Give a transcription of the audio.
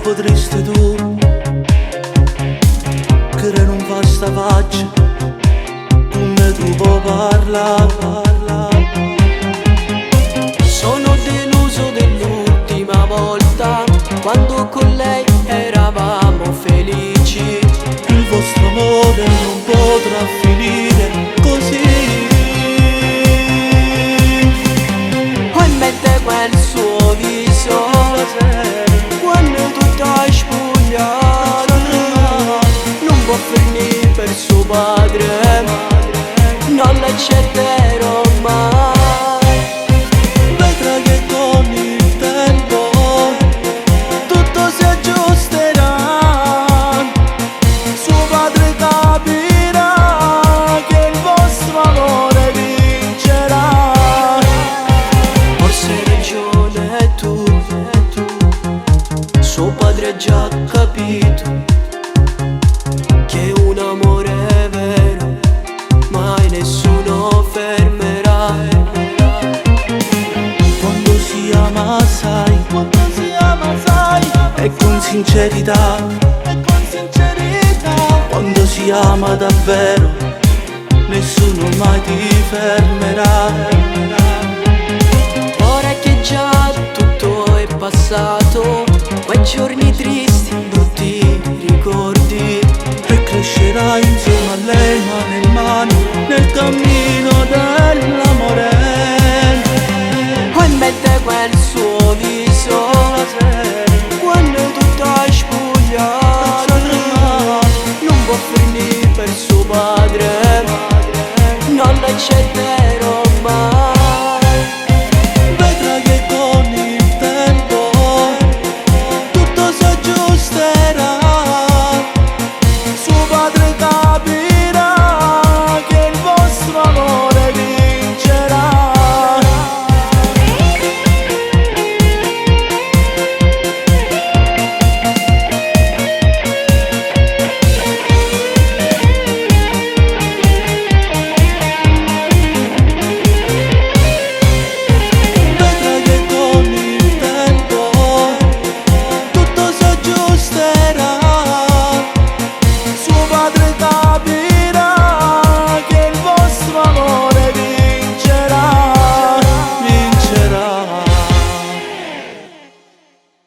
potresti tu, che non fa sta faccia, come tu puoi parlare. Sono deluso dell'ultima volta, quando con lei eravamo felici. Il vostro amore non potrà finire così. Ho in mente quel suo viso, quando tu t'hai spogliato. Non può finire per suo padre, non l'accetterò mai. Vedrà che con il tempo tutto si aggiusterà. Suo padre capirà che il vostro amore vincerà. Forse hai ragione tu, suo padre ha già capito che un amore è vero mai nessuno fermerà. Quando si ama assai, e con sincerità, quando si ama davvero, nessuno mai ti fermerà. Ora che già tutto è passato,